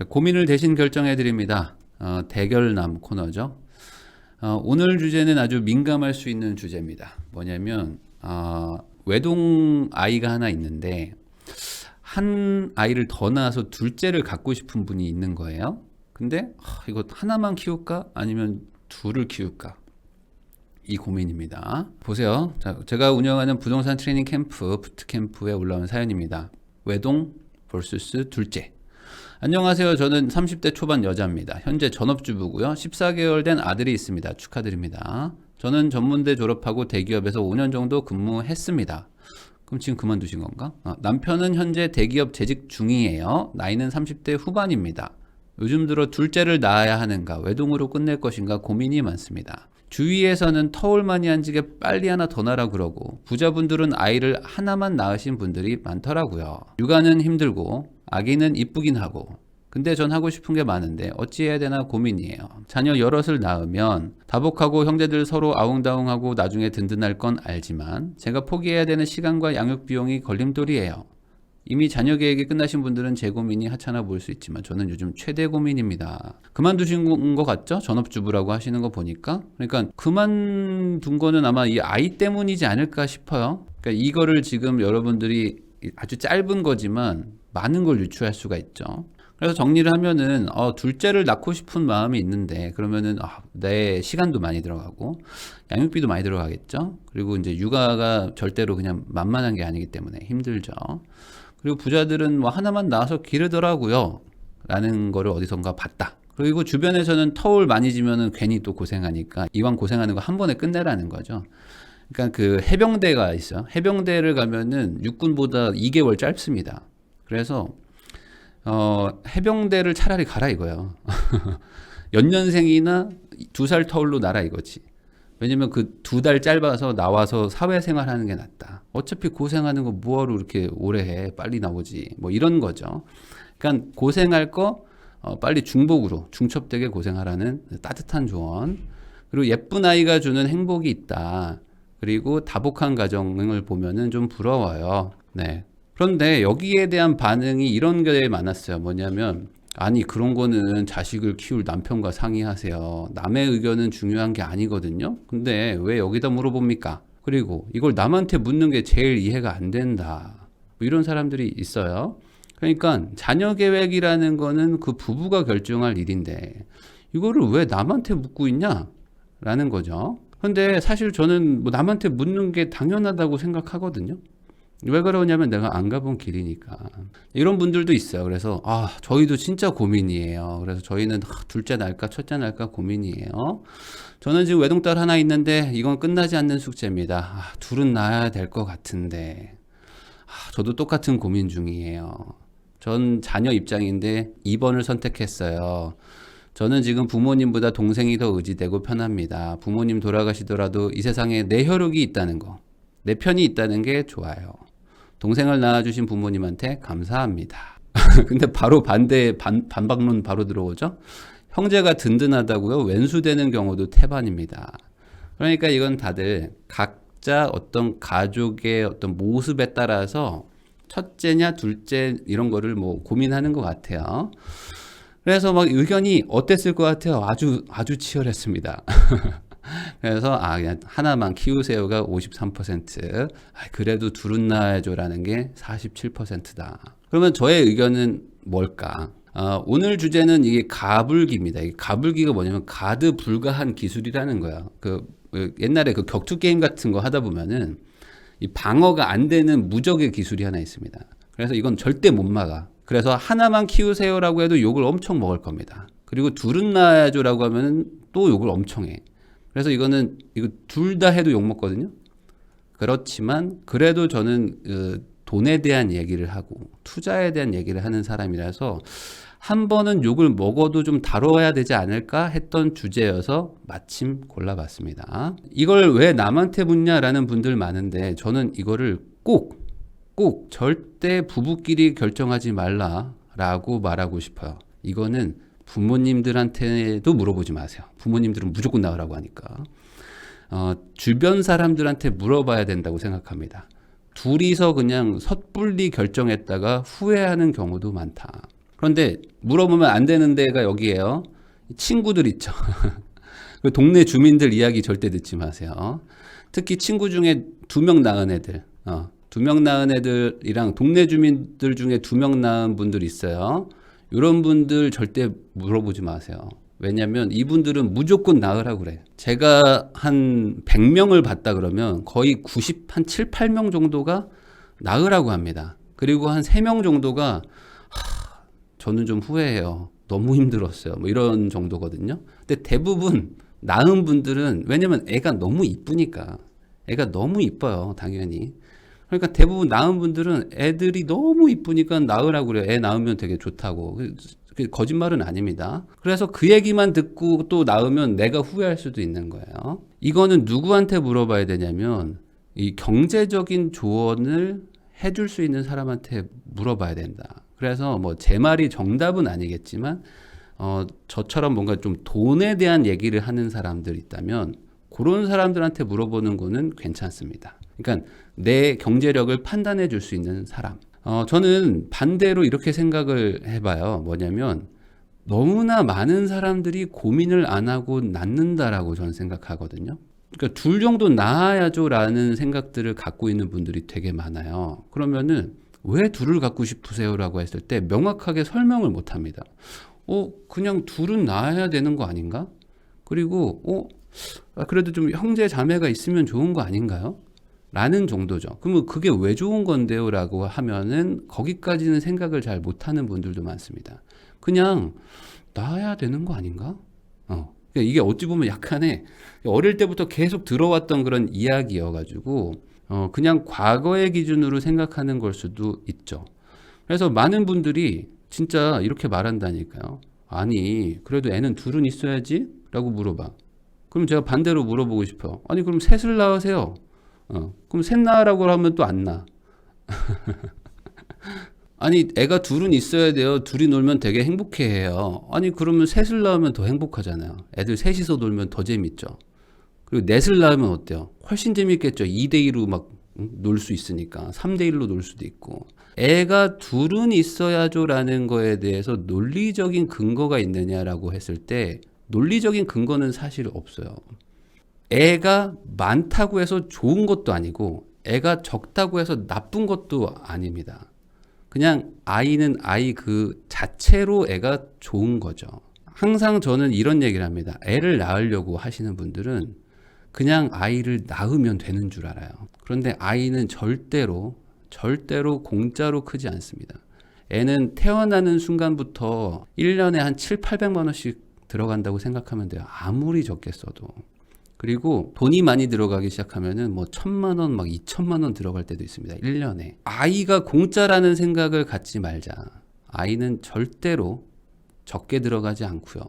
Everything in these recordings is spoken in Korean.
고민을 대신 결정해 드립니다. 대결남 코너죠. 오늘 주제는 아주 민감할 수 있는 주제입니다. 뭐냐면 외동 아이가 하나 있는데 한 아이를 더 낳아서 둘째를 갖고 싶은 분이 있는 거예요. 근데 이거 하나만 키울까? 아니면 둘을 키울까? 이 고민입니다. 보세요. 자, 제가 운영하는 부동산 트레이닝 캠프, 부트캠프에 올라온 사연입니다. 외동 vs 둘째. 안녕하세요. 저는 30대 초반 여자입니다. 현재 전업주부고요. 14개월 된 아들이 있습니다. 축하드립니다. 저는 전문대 졸업하고 대기업에서 5년 정도 근무했습니다. 그럼 지금 그만두신 건가? 남편은 현재 대기업 재직 중이에요. 나이는 30대 후반입니다. 요즘 들어 둘째를 낳아야 하는가, 외동으로 끝낼 것인가 고민이 많습니다. 주위에서는 터울만이 한지게 빨리 하나 더 낳으라 그러고, 부자분들은 아이를 하나만 낳으신 분들이 많더라고요. 육아는 힘들고 아기는 이쁘긴 하고, 근데 전 하고 싶은 게 많은데 어찌해야 되나 고민이에요. 자녀 여럿을 낳으면 다복하고 형제들 서로 아웅다웅하고 나중에 든든할 건 알지만 제가 포기해야 되는 시간과 양육 비용이 걸림돌이에요. 이미 자녀 계획이 끝나신 분들은 제 고민이 하찮아 보일 수 있지만 저는 요즘 최대 고민입니다. 그만두신 것 같죠? 전업주부라고 하시는 거 보니까. 그러니까 그만둔 거는 아마 이 아이 때문이지 않을까 싶어요. 그러니까 이거를 지금 여러분들이 아주 짧은 거지만 많은 걸 유추할 수가 있죠. 그래서 정리를 하면은 둘째를 낳고 싶은 마음이 있는데, 그러면은 내 시간도 많이 들어가고 양육비도 많이 들어가겠죠. 그리고 이제 육아가 절대로 그냥 만만한 게 아니기 때문에 힘들죠. 그리고 부자들은 뭐 하나만 낳아서 기르더라고요 라는 거를 어디선가 봤다. 그리고 주변에서는 터울 많이 지면은 괜히 또 고생하니까 이왕 고생하는 거 한 번에 끝내라는 거죠. 그러니까 그 해병대가 있어요. 해병대를 가면은 육군보다 2개월 짧습니다. 그래서 해병대를 차라리 가라 이거예요. 연년생이나 2살 터울로 나라 이거지. 왜냐면 그 2달 짧아서 나와서 사회생활 하는 게 낫다. 어차피 고생하는 거 뭐하러 이렇게 오래 해. 빨리 나오지. 뭐 이런 거죠. 그러니까 고생할 거 빨리 중복으로 중첩되게 고생하라는 따뜻한 조언. 그리고 예쁜 아이가 주는 행복이 있다. 그리고 다복한 가정을 보면은 좀 부러워요. 네. 그런데 여기에 대한 반응이 이런 게 많았어요. 뭐냐면 아니 그런 거는 자식을 키울 남편과 상의하세요. 남의 의견은 중요한 게 아니거든요. 근데 왜 여기다 물어봅니까? 그리고 이걸 남한테 묻는 게 제일 이해가 안 된다. 뭐 이런 사람들이 있어요. 그러니까 자녀 계획이라는 거는 그 부부가 결정할 일인데 이거를 왜 남한테 묻고 있냐? 라는 거죠. 근데 사실 저는 뭐 남한테 묻는 게 당연하다고 생각하거든요. 왜 그러냐면 내가 안 가본 길이니까. 이런 분들도 있어요. 그래서 저희도 진짜 고민이에요. 그래서 저희는 둘째 날까 첫째 날까 고민이에요. 저는 지금 외동딸 하나 있는데 이건 끝나지 않는 숙제입니다. 둘은 낳아야 될 것 같은데 저도 똑같은 고민 중이에요. 전 자녀 입장인데 2번을 선택했어요. 저는 지금 부모님보다 동생이 더 의지되고 편합니다. 부모님 돌아가시더라도 이 세상에 내 혈육이 있다는 거, 내 편이 있다는 게 좋아요. 동생을 낳아주신 부모님한테 감사합니다. 근데 바로 반박론 바로 들어오죠. 형제가 든든하다고요? 왼수되는 경우도 태반입니다. 그러니까 이건 다들 각자 어떤 가족의 어떤 모습에 따라서 첫째냐 둘째 이런 거를 뭐 고민하는 것 같아요. 그래서 막 의견이 어땠을 것 같아요? 아주 치열했습니다. 그래서 그냥 하나만 키우세요가 53%, 그래도 둘은 낳아야죠라는 게 47%다. 그러면 저의 의견은 뭘까? 오늘 주제는 이게 가불기입니다. 이 가불기가 뭐냐면 가드 불가한 기술이라는 거야. 옛날에 그 격투 게임 같은 거 하다 보면은 이 방어가 안 되는 무적의 기술이 하나 있습니다. 그래서 이건 절대 못 막아. 그래서 하나만 키우세요라고 해도 욕을 엄청 먹을 겁니다. 그리고 둘은 낳아야죠라고 하면은 또 욕을 엄청 해. 그래서 이거 둘 다 해도 욕 먹거든요. 그렇지만 그래도 저는 돈에 대한 얘기를 하고 투자에 대한 얘기를 하는 사람이라서 한 번은 욕을 먹어도 좀 다뤄야 되지 않을까 했던 주제여서 마침 골라봤습니다. 이걸 왜 남한테 묻냐라는 분들 많은데 저는 이거를 꼭 절대 부부끼리 결정하지 말라라고 말하고 싶어요. 이거는 부모님들한테도 물어보지 마세요. 부모님들은 무조건 낳으라고 하니까. 주변 사람들한테 물어봐야 된다고 생각합니다. 둘이서 그냥 섣불리 결정했다가 후회하는 경우도 많다. 그런데 물어보면 안 되는 데가 여기에요. 친구들 있죠. 그 동네 주민들 이야기 절대 듣지 마세요. 특히 친구 중에 2명 낳은 애들, 2명 낳은 애들이랑 동네 주민들 중에 2명 낳은 분들 있어요. 이런 분들 절대 물어보지 마세요. 왜냐면 이분들은 무조건 낳으라고 그래. 제가 한 100명을 봤다 그러면 거의 90, 한 7, 8명 정도가 낳으라고 합니다. 그리고 한 3명 정도가 저는 좀 후회해요. 너무 힘들었어요. 뭐 이런 정도거든요. 근데 대부분 낳은 분들은 왜냐면 애가 너무 이쁘니까. 애가 너무 이뻐요. 당연히. 그러니까 대부분 낳은 분들은 애들이 너무 이쁘니까 낳으라고 그래요. 애 낳으면 되게 좋다고. 거짓말은 아닙니다. 그래서 그 얘기만 듣고 또 낳으면 내가 후회할 수도 있는 거예요. 이거는 누구한테 물어봐야 되냐면 이 경제적인 조언을 해줄 수 있는 사람한테 물어봐야 된다. 그래서 뭐 제 말이 정답은 아니겠지만 저처럼 뭔가 좀 돈에 대한 얘기를 하는 사람들 있다면 그런 사람들한테 물어보는 거는 괜찮습니다. 그러니까 내 경제력을 판단해 줄 수 있는 사람. 저는 반대로 이렇게 생각을 해봐요. 뭐냐면 너무나 많은 사람들이 고민을 안 하고 낳는다라고 저는 생각하거든요. 그러니까 둘 정도 낳아야죠라는 생각들을 갖고 있는 분들이 되게 많아요. 그러면은 왜 둘을 갖고 싶으세요라고 했을 때 명확하게 설명을 못 합니다. 그냥 둘은 낳아야 되는 거 아닌가? 그리고 그래도 좀 형제 자매가 있으면 좋은 거 아닌가요? 라는 정도죠. 그러면 그게 왜 좋은 건데요? 라고 하면은 거기까지는 생각을 잘 못하는 분들도 많습니다. 그냥 낳아야 되는 거 아닌가? 그러니까 이게 어찌 보면 약간의 어릴 때부터 계속 들어왔던 그런 이야기여가지고 그냥 과거의 기준으로 생각하는 걸 수도 있죠. 그래서 많은 분들이 진짜 이렇게 말한다니까요. 아니 그래도 애는 둘은 있어야지? 라고 물어봐. 그럼 제가 반대로 물어보고 싶어요. 아니 그럼 셋을 낳으세요. 그럼 셋 낳으라고 하면 또 안 낳아. 아니 애가 둘은 있어야 돼요. 둘이 놀면 되게 행복해해요. 아니 그러면 셋을 낳으면 더 행복하잖아요. 애들 셋이서 놀면 더 재밌죠. 그리고 넷을 낳으면 어때요? 훨씬 재밌겠죠. 2대2로 막 놀 수 있으니까 3대1로 놀 수도 있고. 애가 둘은 있어야죠라는 거에 대해서 논리적인 근거가 있느냐라고 했을 때 논리적인 근거는 사실 없어요. 애가 많다고 해서 좋은 것도 아니고 애가 적다고 해서 나쁜 것도 아닙니다. 그냥 아이는 아이 그 자체로 애가 좋은 거죠. 항상 저는 이런 얘기를 합니다. 애를 낳으려고 하시는 분들은 그냥 아이를 낳으면 되는 줄 알아요. 그런데 아이는 절대로 공짜로 크지 않습니다. 애는 태어나는 순간부터 1년에 한 7, 800만 원씩 들어간다고 생각하면 돼요. 아무리 적게 써도. 그리고 돈이 많이 들어가기 시작하면은 뭐 1,000만 원, 막 2,000만 원 들어갈 때도 있습니다. 1년에. 아이가 공짜라는 생각을 갖지 말자. 아이는 절대로 적게 들어가지 않고요.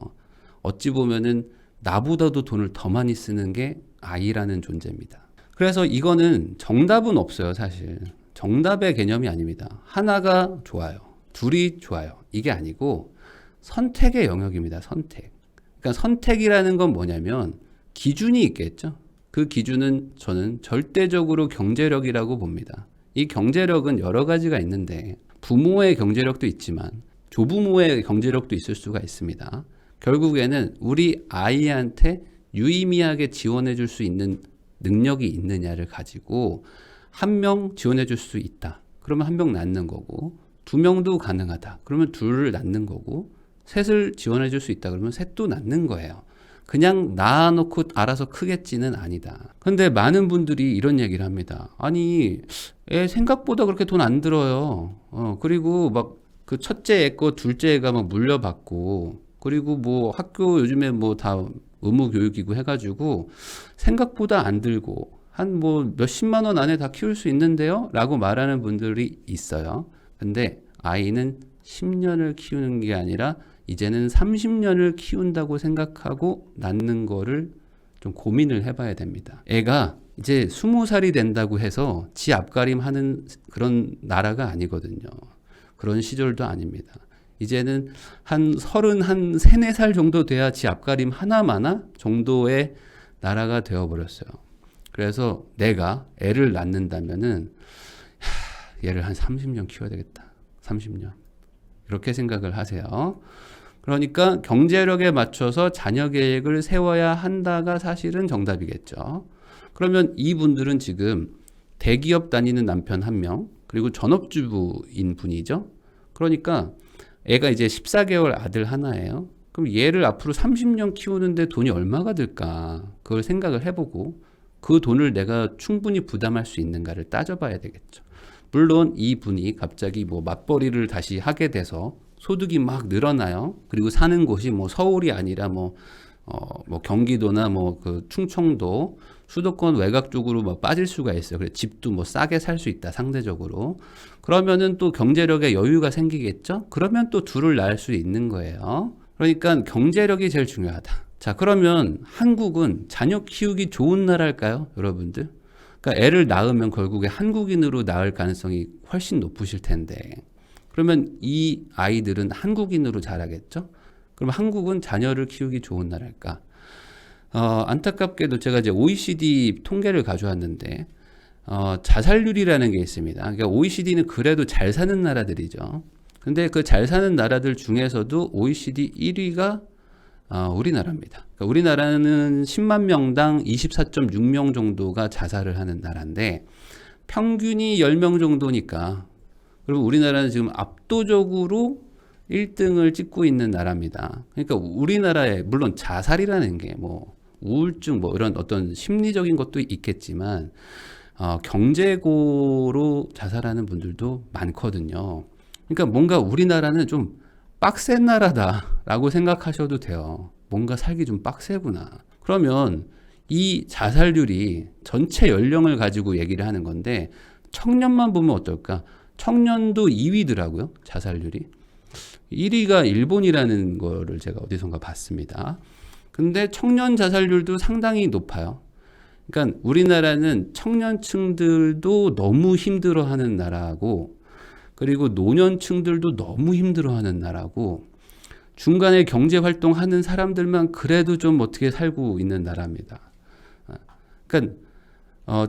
어찌 보면은 나보다도 돈을 더 많이 쓰는 게 아이라는 존재입니다. 그래서 이거는 정답은 없어요, 사실. 정답의 개념이 아닙니다. 하나가 좋아요. 둘이 좋아요. 이게 아니고 선택의 영역입니다. 선택. 그러니까 선택이라는 건 뭐냐면 기준이 있겠죠. 그 기준은 저는 절대적으로 경제력이라고 봅니다. 이 경제력은 여러 가지가 있는데 부모의 경제력도 있지만 조부모의 경제력도 있을 수가 있습니다. 결국에는 우리 아이한테 유의미하게 지원해 줄 수 있는 능력이 있느냐를 가지고 한 명 지원해 줄 수 있다. 그러면 한 명 낳는 거고 2명도 가능하다. 그러면 둘을 낳는 거고 셋을 지원해 줄 수 있다. 그러면 셋도 낳는 거예요. 그냥 낳아놓고 알아서 크겠지는 아니다. 근데 많은 분들이 이런 얘기를 합니다. 아니 애 생각보다 그렇게 돈 안 들어요. 그리고 막 그 첫째 애 거 둘째 애가 막 물려받고 그리고 뭐 학교 요즘에 뭐 다 의무교육이고 해가지고 생각보다 안 들고 한 뭐 몇십만 원 안에 다 키울 수 있는데요? 라고 말하는 분들이 있어요. 근데 아이는 10년을 키우는 게 아니라 이제는 30년을 키운다고 생각하고 낳는 거를 좀 고민을 해봐야 됩니다. 애가 이제 20살이 된다고 해서 지 앞가림 하는 그런 나라가 아니거든요. 그런 시절도 아닙니다. 이제는 한 3, 4살 정도 돼야 지 앞가림 하나마나 정도의 나라가 되어버렸어요. 그래서 내가 애를 낳는다면은 얘를 한 30년 키워야 되겠다. 30년. 이렇게 생각을 하세요. 그러니까 경제력에 맞춰서 자녀 계획을 세워야 한다가 사실은 정답이겠죠. 그러면 이분들은 지금 대기업 다니는 남편 1명, 그리고 전업주부인 분이죠. 그러니까 애가 이제 14개월 아들 하나예요. 그럼 얘를 앞으로 30년 키우는데 돈이 얼마가 들까? 그걸 생각을 해보고 그 돈을 내가 충분히 부담할 수 있는가를 따져봐야 되겠죠. 물론 이분이 갑자기 뭐 맞벌이를 다시 하게 돼서 소득이 막 늘어나요. 그리고 사는 곳이 뭐 서울이 아니라 뭐 경기도나 뭐 그 충청도 수도권 외곽 쪽으로 뭐 빠질 수가 있어요. 그래서 집도 뭐 싸게 살 수 있다 상대적으로. 그러면은 또 경제력에 여유가 생기겠죠. 그러면 또 둘을 낳을 수 있는 거예요. 그러니까 경제력이 제일 중요하다. 자, 그러면 한국은 자녀 키우기 좋은 나라일까요, 여러분들? 그러니까 애를 낳으면 결국에 한국인으로 낳을 가능성이 훨씬 높으실 텐데. 그러면 이 아이들은 한국인으로 자라겠죠? 그럼 한국은 자녀를 키우기 좋은 나라일까? 안타깝게도 제가 이제 OECD 통계를 가져왔는데, 자살률이라는 게 있습니다. 그러니까 OECD는 그래도 잘 사는 나라들이죠. 근데 그 잘 사는 나라들 중에서도 OECD 1위가 우리나라입니다. 그러니까 우리나라는 10만 명당 24.6명 정도가 자살을 하는 나라인데, 평균이 10명 정도니까, 그리고 우리나라는 지금 압도적으로 1등을 찍고 있는 나라입니다. 그러니까 우리나라에 물론 자살이라는 게 뭐 우울증 뭐 이런 어떤 심리적인 것도 있겠지만 경제고로 자살하는 분들도 많거든요. 그러니까 뭔가 우리나라는 좀 빡센 나라다라고 생각하셔도 돼요. 뭔가 살기 좀 빡세구나. 그러면 이 자살률이 전체 연령을 가지고 얘기를 하는 건데 청년만 보면 어떨까? 청년도 2위더라고요. 자살률이. 1위가 일본이라는 거를 제가 어디선가 봤습니다. 근데 청년 자살률도 상당히 높아요. 그러니까 우리나라는 청년층들도 너무 힘들어하는 나라고, 그리고 노년층들도 너무 힘들어하는 나라고, 중간에 경제 활동하는 사람들만 그래도 좀 어떻게 살고 있는 나라입니다. 그러니까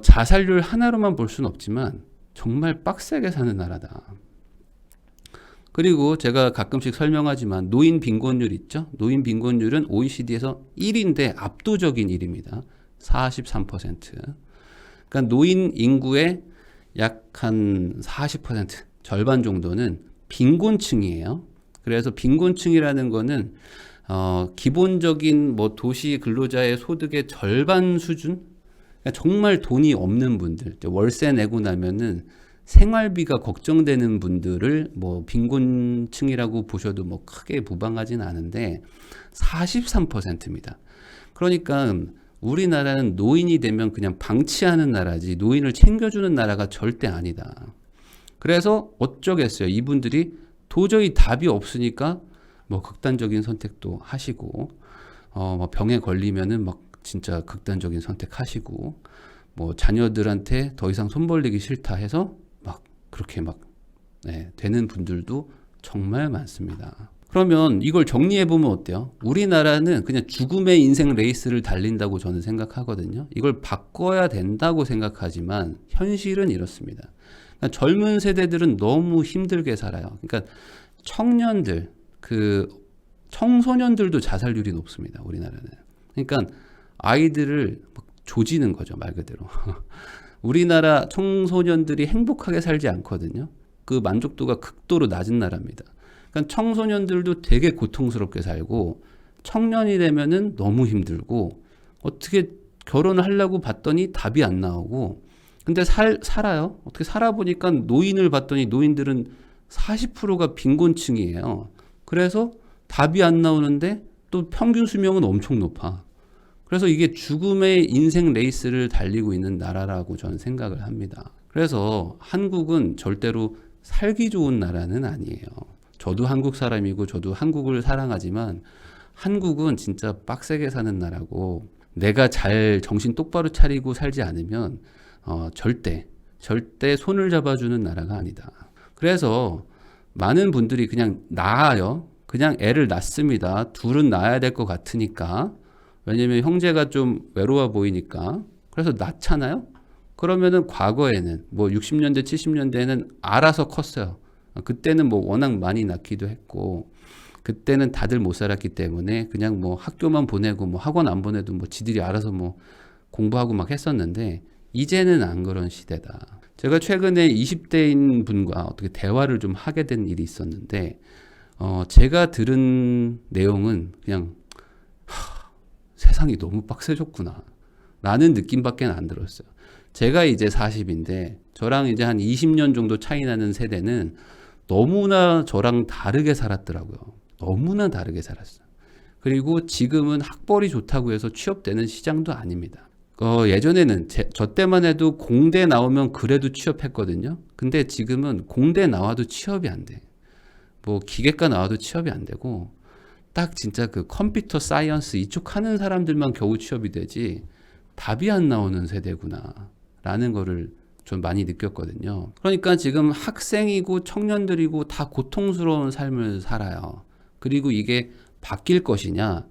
자살률 하나로만 볼 수는 없지만 정말 빡세게 사는 나라다. 그리고 제가 가끔씩 설명하지만 노인 빈곤율 있죠? 노인 빈곤율은 OECD에서 1위인데 압도적인 1위입니다. 43%. 그러니까 노인 인구의 약 한 40%, 절반 정도는 빈곤층이에요. 그래서 빈곤층이라는 거는 기본적인 뭐 도시 근로자의 소득의 절반 수준? 그러니까 정말 돈이 없는 분들, 월세 내고 나면은 생활비가 걱정되는 분들을 뭐 빈곤층이라고 보셔도 뭐 크게 무방하진 않은데 43%입니다. 그러니까 우리나라는 노인이 되면 그냥 방치하는 나라지 노인을 챙겨주는 나라가 절대 아니다. 그래서 어쩌겠어요. 이분들이 도저히 답이 없으니까 뭐 극단적인 선택도 하시고, 뭐 병에 걸리면은 막 진짜 극단적인 선택하시고, 뭐 자녀들한테 더 이상 손 벌리기 싫다 해서 그렇게 되는 분들도 정말 많습니다. 그러면 이걸 정리해보면 어때요? 우리나라는 그냥 죽음의 인생 레이스를 달린다고 저는 생각하거든요. 이걸 바꿔야 된다고 생각하지만 현실은 이렇습니다. 그러니까 젊은 세대들은 너무 힘들게 살아요. 그러니까 청년들, 청소년들도 자살률이 높습니다. 우리나라는. 그러니까 아이들을 조지는 거죠, 말 그대로. 우리나라 청소년들이 행복하게 살지 않거든요. 그 만족도가 극도로 낮은 나라입니다. 그러니까 청소년들도 되게 고통스럽게 살고, 청년이 되면은 너무 힘들고, 어떻게 결혼을 하려고 봤더니 답이 안 나오고, 근데 살아요. 어떻게 살아보니까 노인을 봤더니 노인들은 40%가 빈곤층이에요. 그래서 답이 안 나오는데 또 평균 수명은 엄청 높아. 그래서 이게 죽음의 인생 레이스를 달리고 있는 나라라고 저는 생각을 합니다. 그래서 한국은 절대로 살기 좋은 나라는 아니에요. 저도 한국 사람이고 저도 한국을 사랑하지만 한국은 진짜 빡세게 사는 나라고, 내가 잘 정신 똑바로 차리고 살지 않으면 절대 손을 잡아주는 나라가 아니다. 그래서 많은 분들이 그냥 낳아요. 그냥 애를 낳습니다. 둘은 낳아야 될 것 같으니까. 왜냐면 형제가 좀 외로워 보이니까. 그래서 낳잖아요. 그러면은 과거에는 뭐 60년대 70년대에는 알아서 컸어요. 그때는 뭐 워낙 많이 낳기도 했고 그때는 다들 못 살았기 때문에 그냥 뭐 학교만 보내고 뭐 학원 안 보내도 뭐 지들이 알아서 뭐 공부하고 막 했었는데 이제는 안 그런 시대다. 제가 최근에 20대인 분과 어떻게 대화를 좀 하게 된 일이 있었는데 제가 들은 내용은 그냥 세상이 너무 빡세졌구나 라는 느낌밖에 안 들었어요. 제가 이제 40인데 저랑 이제 한 20년 정도 차이 나는 세대는 너무나 저랑 다르게 살았더라고요. 너무나 다르게 살았어요. 그리고 지금은 학벌이 좋다고 해서 취업되는 시장도 아닙니다. 예전에는 저 때만 해도 공대 나오면 그래도 취업했거든요. 근데 지금은 공대 나와도 취업이 안 돼. 뭐 기계과 나와도 취업이 안 되고 딱 진짜 그 컴퓨터 사이언스 이쪽 하는 사람들만 겨우 취업이 되지 답이 안 나오는 세대구나 라는 거를 좀 많이 느꼈거든요. 그러니까 지금 학생이고 청년들이고 다 고통스러운 삶을 살아요. 그리고 이게 바뀔 것이냐?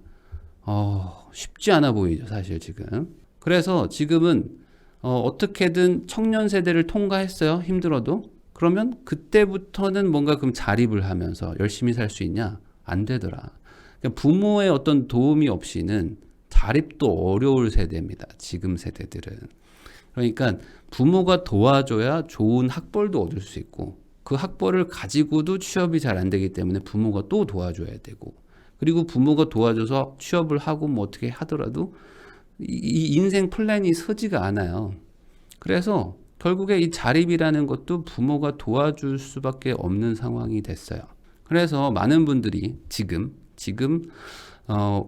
쉽지 않아 보이죠, 사실 지금. 그래서 지금은 어떻게든 청년 세대를 통과했어요. 힘들어도. 그러면 그때부터는 뭔가 그럼 자립을 하면서 열심히 살 수 있냐? 안 되더라. 그러니까 부모의 어떤 도움이 없이는 자립도 어려울 세대입니다. 지금 세대들은. 그러니까 부모가 도와줘야 좋은 학벌도 얻을 수 있고 그 학벌을 가지고도 취업이 잘 안 되기 때문에 부모가 또 도와줘야 되고 그리고 부모가 도와줘서 취업을 하고 뭐 어떻게 하더라도 이 인생 플랜이 서지가 않아요. 그래서 결국에 이 자립이라는 것도 부모가 도와줄 수밖에 없는 상황이 됐어요. 그래서 많은 분들이 지금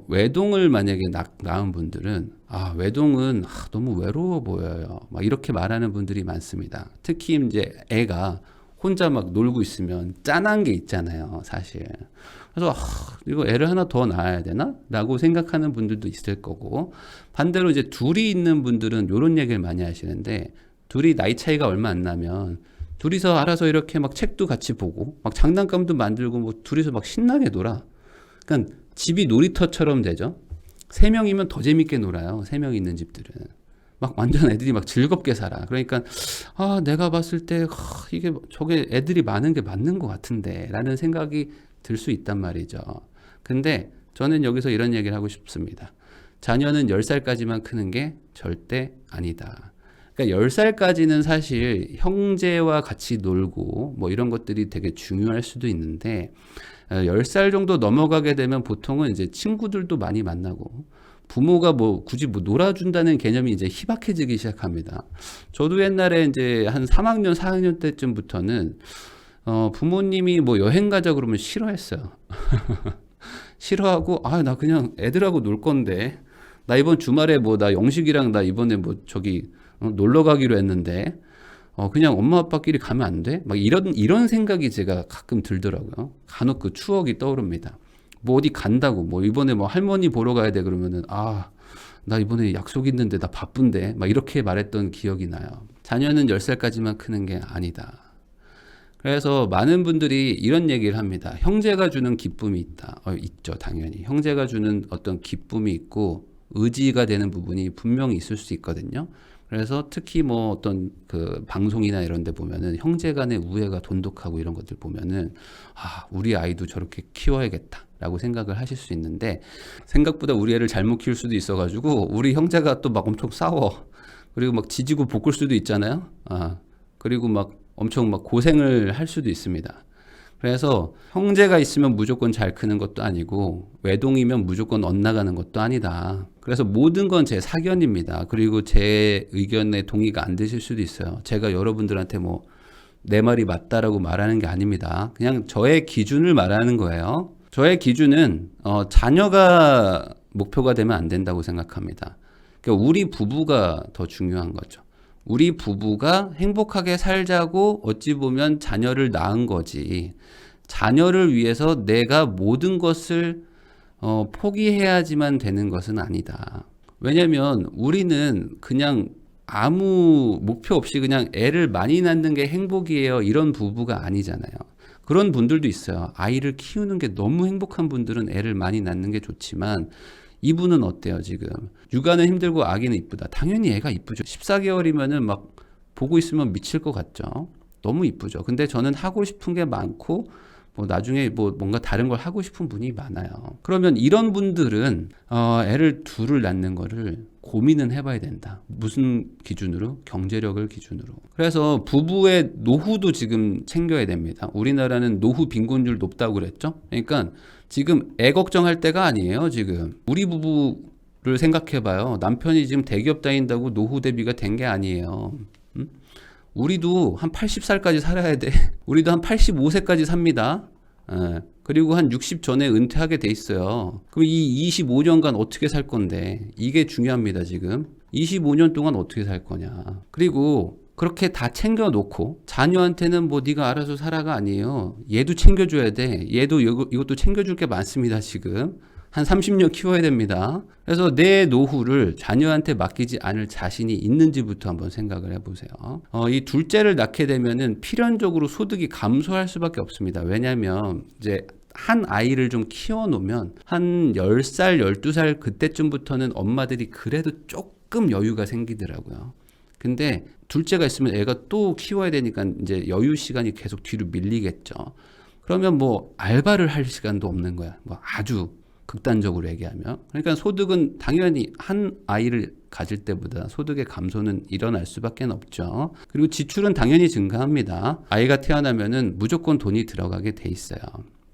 외동을 만약에 낳은 분들은 외동은 너무 외로워 보여요. 막 이렇게 말하는 분들이 많습니다. 특히 이제 애가 혼자 막 놀고 있으면 짠한 게 있잖아요, 사실. 그래서 이거 애를 하나 더 낳아야 되나? 라고 생각하는 분들도 있을 거고 반대로 이제 둘이 있는 분들은 이런 얘기를 많이 하시는데 둘이 나이 차이가 얼마 안 나면 둘이서 알아서 이렇게 막 책도 같이 보고 막 장난감도 만들고 뭐 둘이서 막 신나게 놀아. 그러니까 집이 놀이터처럼 되죠. 3명이면 더 재밌게 놀아요. 3명 있는 집들은. 막 완전 애들이 막 즐겁게 살아. 그러니까 내가 봤을 때 이게 저게 애들이 많은 게 맞는 것 같은데 라는 생각이 들 수 있단 말이죠. 근데 저는 여기서 이런 얘기를 하고 싶습니다. 자녀는 10살까지만 크는 게 절대 아니다. 그러니까 10살까지는 사실 형제와 같이 놀고 뭐 이런 것들이 되게 중요할 수도 있는데 10살 정도 넘어가게 되면 보통은 이제 친구들도 많이 만나고 부모가 뭐 굳이 뭐 놀아준다는 개념이 이제 희박해지기 시작합니다. 저도 옛날에 이제 한 3학년, 4학년 때쯤부터는 부모님이 뭐 여행 가자 그러면 싫어했어요. 싫어하고 나 그냥 애들하고 놀 건데 나 이번 주말에 뭐 나 영식이랑 나 이번에 뭐 저기 놀러 가기로 했는데 그냥 엄마 아빠끼리 가면 안 돼? 막 이런 생각이 제가 가끔 들더라고요. 간혹 그 추억이 떠오릅니다. 뭐 어디 간다고 뭐 이번에 뭐 할머니 보러 가야 돼 그러면은 나 이번에 약속 있는데 나 바쁜데 막 이렇게 말했던 기억이 나요. 자녀는 10살까지만 크는 게 아니다. 그래서 많은 분들이 이런 얘기를 합니다. 형제가 주는 기쁨이 있다. 있죠, 당연히. 형제가 주는 어떤 기쁨이 있고 의지가 되는 부분이 분명히 있을 수 있거든요. 그래서 특히 뭐 어떤 그 방송이나 이런 데 보면은 형제 간의 우애가 돈독하고 이런 것들 보면은 우리 아이도 저렇게 키워야겠다 라고 생각을 하실 수 있는데 생각보다 우리 애를 잘못 키울 수도 있어 가지고 우리 형제가 또 막 엄청 싸워. 그리고 막 지지고 볶을 수도 있잖아요. 그리고 막 엄청 막 고생을 할 수도 있습니다. 그래서 형제가 있으면 무조건 잘 크는 것도 아니고 외동이면 무조건 엇나가는 것도 아니다. 그래서 모든 건 제 사견입니다. 그리고 제 의견에 동의가 안 되실 수도 있어요. 제가 여러분들한테 뭐 내 말이 맞다라고 말하는 게 아닙니다. 그냥 저의 기준을 말하는 거예요. 저의 기준은 자녀가 목표가 되면 안 된다고 생각합니다. 그러니까 우리 부부가 더 중요한 거죠. 우리 부부가 행복하게 살자고 어찌 보면 자녀를 낳은 거지. 자녀를 위해서 내가 모든 것을 포기해야지만 되는 것은 아니다. 왜냐면 우리는 그냥 아무 목표 없이 그냥 애를 많이 낳는 게 행복이에요. 이런 부부가 아니잖아요. 그런 분들도 있어요. 아이를 키우는 게 너무 행복한 분들은 애를 많이 낳는 게 좋지만 이분은 어때요, 지금? 육아는 힘들고 아기는 이쁘다. 당연히 애가 이쁘죠. 14개월이면은 막 보고 있으면 미칠 것 같죠. 너무 이쁘죠. 근데 저는 하고 싶은 게 많고 뭐 나중에 뭐 뭔가 다른 걸 하고 싶은 분이 많아요. 그러면 이런 분들은 애를 둘을 낳는 거를 고민은 해봐야 된다. 무슨 기준으로? 경제력을 기준으로. 그래서 부부의 노후도 지금 챙겨야 됩니다. 우리나라는 노후 빈곤율 높다고 그랬죠. 그러니까 지금 애 걱정할 때가 아니에요. 지금 우리 부부를 생각해봐요. 남편이 지금 대기업 다닌다고 노후 대비가 된 게 아니에요. 우리도 한 80살까지 살아야 돼. 우리도 한 85세까지 삽니다. 그리고 한 60 전에 은퇴하게 돼 있어요. 그럼 이 25년간 어떻게 살 건데? 이게 중요합니다, 지금. 25년 동안 어떻게 살 거냐. 그리고 그렇게 다 챙겨놓고 자녀한테는 뭐 네가 알아서 살아가 아니에요. 얘도 챙겨줘야 돼. 얘도 이것도 챙겨줄 게 많습니다, 지금. 한 30년 키워야 됩니다. 그래서 내 노후를 자녀한테 맡기지 않을 자신이 있는지부터 한번 생각을 해보세요. 이 둘째를 낳게 되면은 필연적으로 소득이 감소할 수밖에 없습니다. 왜냐하면 이제 한 아이를 좀 키워놓으면 한 10살, 12살 그때쯤부터는 엄마들이 그래도 조금 여유가 생기더라고요. 근데 둘째가 있으면 애가 또 키워야 되니까 이제 여유 시간이 계속 뒤로 밀리겠죠. 그러면 뭐 알바를 할 시간도 없는 거야. 뭐 아주 극단적으로 얘기하면. 그러니까 소득은 당연히 한 아이를 가질 때보다 소득의 감소는 일어날 수밖에 없죠. 그리고 지출은 당연히 증가합니다. 아이가 태어나면은 무조건 돈이 들어가게 돼 있어요.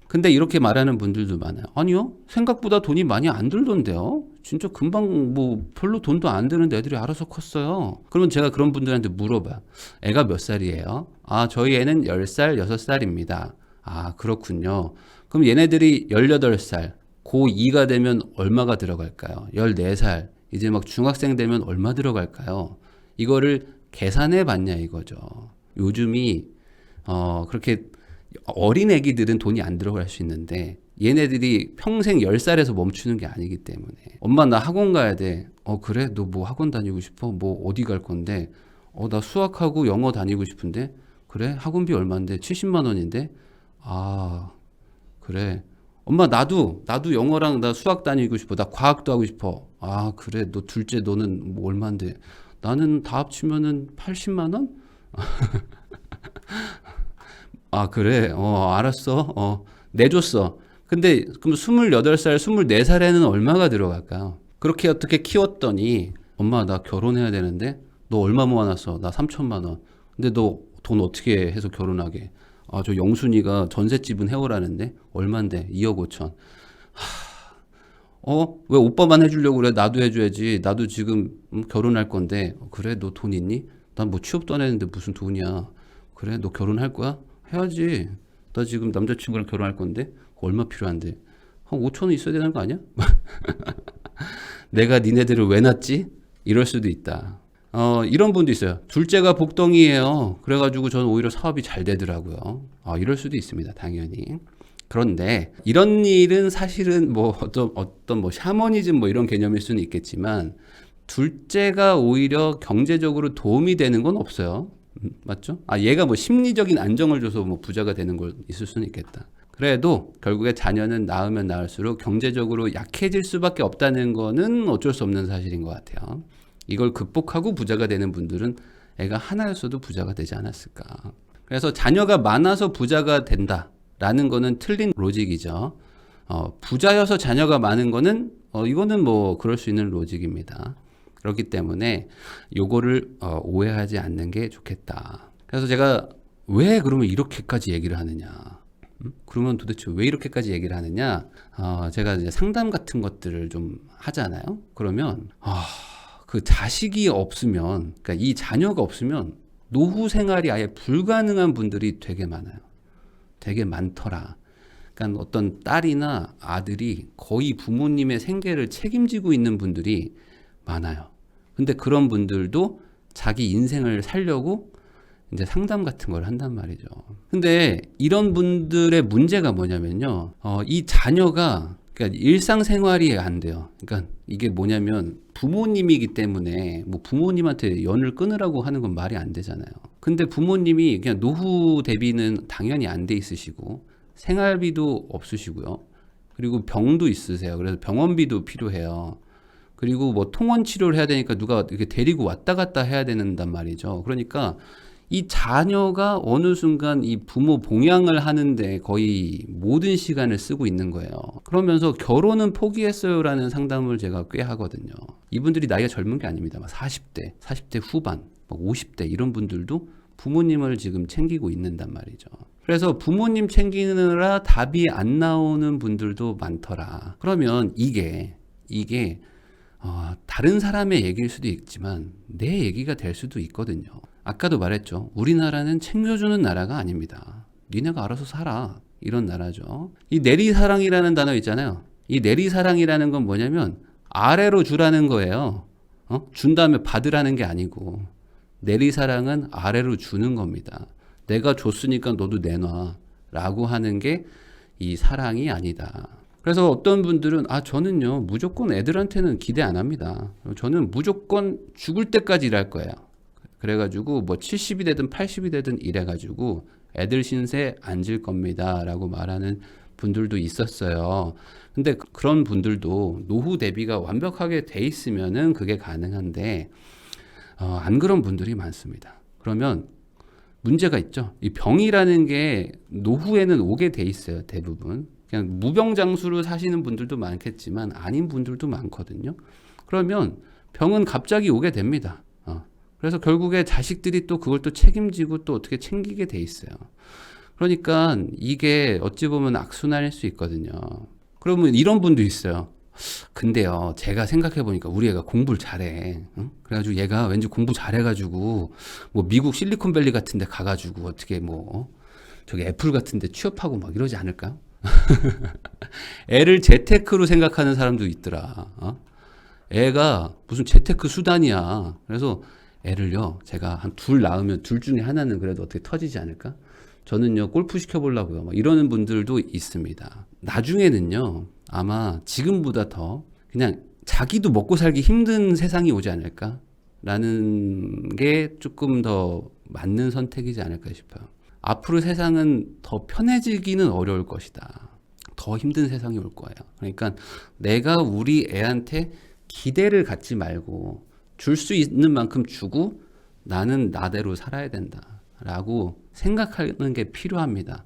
근데 이렇게 말하는 분들도 많아요. 아니요, 생각보다 돈이 많이 안 들던데요. 진짜 금방 뭐 별로 돈도 안 드는데 애들이 알아서 컸어요. 그러면 제가 그런 분들한테 물어봐. 애가 몇 살이에요? 아, 저희 애는 10살, 6살입니다. 아, 그렇군요. 그럼 얘네들이 18살, 고2가 되면 얼마가 들어갈까요? 14살, 이제 막 중학생 되면 얼마 들어갈까요? 이거를 계산해 봤냐 이거죠. 요즘이 그렇게 어린 애기들은 돈이 안 들어갈 수 있는데 얘네들이 평생 10살에서 멈추는 게 아니기 때문에 엄마 나 학원 가야 돼. 그래? 너 뭐 학원 다니고 싶어? 뭐 어디 갈 건데? 나 수학하고 영어 다니고 싶은데? 그래? 학원비 얼마인데? 70만 원인데? 아, 그래. 엄마 나도 영어랑 나 수학 다니고 싶어. 나 과학도 하고 싶어. 아, 그래. 너 둘째 너는 뭐 얼마인데? 나는 다 합치면은 80만 원? 아, 그래. 알았어. 내줬어. 근데 그럼 28살, 24살에는 얼마가 들어갈까요? 그렇게 어떻게 키웠더니 엄마 나 결혼해야 되는데 너 얼마 모아놨어? 나 3천만 원. 근데 너 돈 어떻게 해서 결혼하게? 아, 저 영순이가 전셋집은 해오라는데 얼만데? 2억 5천. 왜 오빠만 해주려고 그래? 나도 해줘야지. 나도 지금 결혼할 건데. 그래? 너 돈 있니? 난 뭐 취업도 안 했는데 무슨 돈이야. 그래? 너 결혼할 거야? 해야지. 나 지금 남자친구랑 결혼할 건데 얼마 필요한데? 한 5천 원 있어야 되는 거 아니야? 내가 니네들을 왜 낳지? 이럴 수도 있다. 이런 분도 있어요. 둘째가 복덩이에요. 그래가지고 저는 오히려 사업이 잘 되더라고요. 이럴 수도 있습니다. 당연히. 그런데 이런 일은 사실은 뭐 어떤 뭐 샤머니즘 뭐 이런 개념일 수는 있겠지만 둘째가 오히려 경제적으로 도움이 되는 건 없어요. 맞죠? 얘가 뭐 심리적인 안정을 줘서 뭐 부자가 되는 걸 있을 수는 있겠다. 그래도 결국에 자녀는 낳으면 낳을수록 경제적으로 약해질 수밖에 없다는 거는 어쩔 수 없는 사실인 것 같아요. 이걸 극복하고 부자가 되는 분들은 애가 하나였어도 부자가 되지 않았을까. 그래서 자녀가 많아서 부자가 된다라는 거는 틀린 로직이죠. 부자여서 자녀가 많은 거는 이거는 뭐 그럴 수 있는 로직입니다. 그렇기 때문에 요거를 오해하지 않는 게 좋겠다. 그래서 제가 왜 그러면 이렇게까지 얘기를 하느냐. 그러면 도대체 왜 이렇게까지 얘기를 하느냐. 제가 이제 상담 같은 것들을 좀 하잖아요. 그러면 그 자식이 없으면, 그러니까 이 자녀가 없으면 노후 생활이 아예 불가능한 분들이 되게 많아요. 되게 많더라. 그러니까 어떤 딸이나 아들이 거의 부모님의 생계를 책임지고 있는 분들이 많아요. 근데 그런 분들도 자기 인생을 살려고 이제 상담 같은 걸 한단 말이죠. 근데 이런 분들의 문제가 뭐냐면요. 이 자녀가 그러니까 일상생활이 안 돼요. 그러니까 이게 뭐냐면 부모님이기 때문에 뭐 부모님한테 연을 끊으라고 하는 건 말이 안 되잖아요. 근데 부모님이 그냥 노후 대비는 당연히 안 돼 있으시고 생활비도 없으시고요. 그리고 병도 있으세요. 그래서 병원비도 필요해요. 그리고 뭐 통원 치료를 해야 되니까 누가 이렇게 데리고 왔다 갔다 해야 된단 말이죠. 그러니까 이 자녀가 어느 순간 이 부모 봉양을 하는데 거의 모든 시간을 쓰고 있는 거예요. 그러면서 결혼은 포기했어요라는 상담을 제가 꽤 하거든요. 이분들이 나이가 젊은 게 아닙니다. 막 40대, 40대 후반, 막 50대 이런 분들도 부모님을 지금 챙기고 있는단 말이죠. 그래서 부모님 챙기느라 답이 안 나오는 분들도 많더라. 그러면 이게 다른 사람의 얘기일 수도 있지만 내 얘기가 될 수도 있거든요. 아까도 말했죠. 우리나라는 챙겨주는 나라가 아닙니다. 니네가 알아서 살아. 이런 나라죠. 이 내리사랑이라는 단어 있잖아요. 이 내리사랑이라는 건 뭐냐면 아래로 주라는 거예요. 준 다음에 받으라는 게 아니고 내리사랑은 아래로 주는 겁니다. 내가 줬으니까 너도 내놔 라고 하는 게 이 사랑이 아니다. 그래서 어떤 분들은 저는요 무조건 애들한테는 기대 안 합니다. 저는 무조건 죽을 때까지 일할 거예요. 그래가지고 뭐 70이 되든 80이 되든 일해가지고 애들 신세 안 질 겁니다 라고 말하는 분들도 있었어요. 근데 그런 분들도 노후 대비가 완벽하게 돼 있으면은 그게 가능한데 안 그런 분들이 많습니다. 그러면 문제가 있죠. 이 병이라는 게 노후에는 오게 돼 있어요. 대부분. 그냥 무병장수로 사시는 분들도 많겠지만 아닌 분들도 많거든요. 그러면 병은 갑자기 오게 됩니다. 그래서 결국에 자식들이 또 그걸 또 책임지고 또 어떻게 챙기게 돼 있어요. 그러니까 이게 어찌 보면 악순환일 수 있거든요. 그러면 이런 분도 있어요. 근데요, 제가 생각해 보니까 우리 애가 공부를 잘해. 그래가지고 얘가 왠지 공부 잘해가지고 뭐 미국 실리콘밸리 같은 데 가가지고 어떻게 뭐 저기 애플 같은 데 취업하고 막 이러지 않을까요? 애를 재테크로 생각하는 사람도 있더라. 애가 무슨 재테크 수단이야. 그래서 애를요, 제가 한 둘 낳으면 둘 중에 하나는 그래도 어떻게 터지지 않을까? 저는요, 골프 시켜보려고요. 막 이러는 분들도 있습니다. 나중에는요, 아마 지금보다 더 그냥 자기도 먹고 살기 힘든 세상이 오지 않을까? 라는 게 조금 더 맞는 선택이지 않을까 싶어요. 앞으로 세상은 더 편해지기는 어려울 것이다. 더 힘든 세상이 올 거예요. 그러니까 내가 우리 애한테 기대를 갖지 말고 줄 수 있는 만큼 주고 나는 나대로 살아야 된다라고 생각하는 게 필요합니다.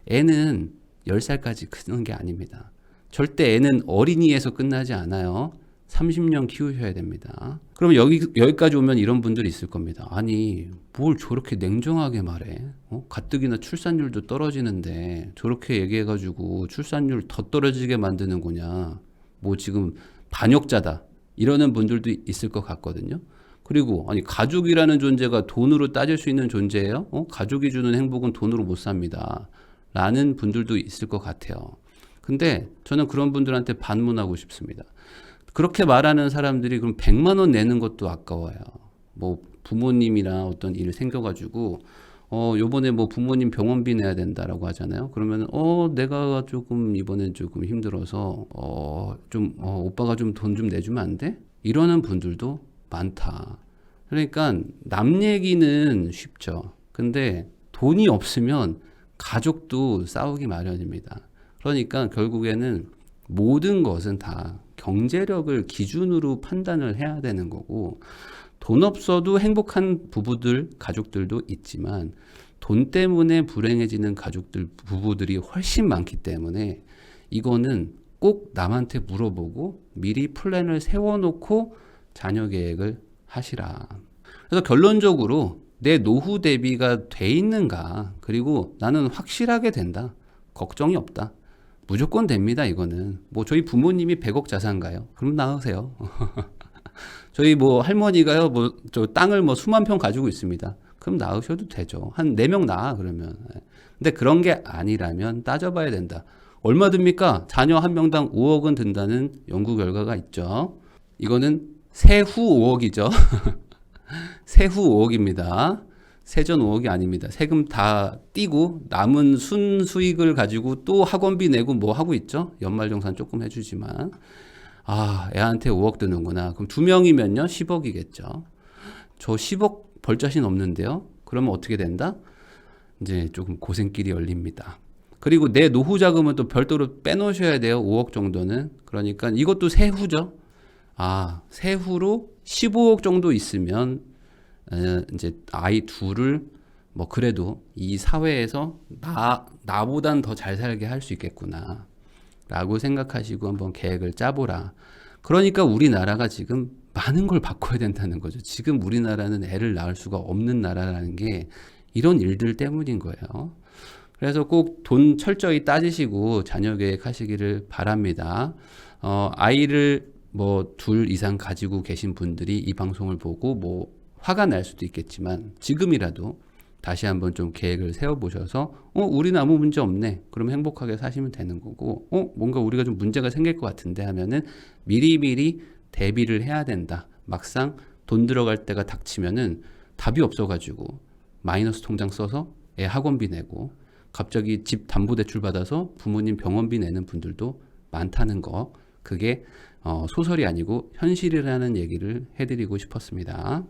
애는 10살까지 크는 게 아닙니다. 절대 애는 어린이에서 끝나지 않아요. 30년 키우셔야 됩니다. 그럼 여기까지 오면 이런 분들이 있을 겁니다. 아니, 뭘 저렇게 냉정하게 말해? 가뜩이나 출산율도 떨어지는데 저렇게 얘기해가지고 출산율 더 떨어지게 만드는 거냐? 뭐 지금 반역자다. 이러는 분들도 있을 것 같거든요. 그리고 아니 가족이라는 존재가 돈으로 따질 수 있는 존재예요? 가족이 주는 행복은 돈으로 못 삽니다. 라는 분들도 있을 것 같아요. 근데 저는 그런 분들한테 반문하고 싶습니다. 그렇게 말하는 사람들이 그럼 100만 원 내는 것도 아까워요. 뭐 부모님이나 어떤 일 생겨가지고 요번에 뭐 부모님 병원비 내야 된다라고 하잖아요. 그러면 내가 조금 이번엔 조금 힘들어서 오빠가 좀 돈 좀 내주면 안 돼? 이러는 분들도 많다. 그러니까 남 얘기는 쉽죠. 근데 돈이 없으면 가족도 싸우기 마련입니다. 그러니까 결국에는 모든 것은 다 경제력을 기준으로 판단을 해야 되는 거고, 돈 없어도 행복한 부부들, 가족들도 있지만 돈 때문에 불행해지는 부부들이 훨씬 많기 때문에 이거는 꼭 남한테 물어보고 미리 플랜을 세워놓고 자녀 계획을 하시라. 그래서 결론적으로 내 노후 대비가 돼 있는가, 그리고 나는 확실하게 된다, 걱정이 없다, 무조건 됩니다. 이거는 뭐 저희 부모님이 100억 자산가요? 그럼 나으세요. 저희 뭐 할머니가요, 뭐 저 땅을 뭐 수만 평 가지고 있습니다. 그럼 낳으셔도 되죠. 한 4명 낳아 그러면. 근데 그런 게 아니라면 따져봐야 된다. 얼마 듭니까? 자녀 한 명당 5억은 든다는 연구 결과가 있죠. 이거는 세후 5억이죠. 세후 5억입니다. 세전 5억이 아닙니다. 세금 다 떼고 남은 순수익을 가지고 또 학원비 내고 뭐 하고 있죠. 연말정산 조금 해주지만. 애한테 5억 드는구나. 그럼 2명이면요 10억이겠죠. 저 10억 벌 자신 없는데요. 그러면 어떻게 된다? 이제 조금 고생길이 열립니다. 그리고 내 노후 자금은 또 별도로 빼놓으셔야 돼요. 5억 정도는. 그러니까 이것도 세후죠. 세후로 15억 정도 있으면 이제 아이 둘을 뭐 그래도 이 사회에서 나보단 더 잘 살게 할 수 있겠구나 라고 생각하시고 한번 계획을 짜보라. 그러니까 우리나라가 지금 많은 걸 바꿔야 된다는 거죠. 지금 우리나라는 애를 낳을 수가 없는 나라라는 게 이런 일들 때문인 거예요. 그래서 꼭 돈 철저히 따지시고 자녀 계획하시기를 바랍니다. 아이를 뭐 둘 이상 가지고 계신 분들이 이 방송을 보고 뭐 화가 날 수도 있겠지만 지금이라도 다시 한번 좀 계획을 세워보셔서 우리는 아무 문제 없네. 그럼 행복하게 사시면 되는 거고 뭔가 우리가 좀 문제가 생길 것 같은데 하면은 미리미리 대비를 해야 된다. 막상 돈 들어갈 때가 닥치면은 답이 없어가지고 마이너스 통장 써서 애 학원비 내고 갑자기 집 담보대출 받아서 부모님 병원비 내는 분들도 많다는 거. 그게 소설이 아니고 현실이라는 얘기를 해드리고 싶었습니다.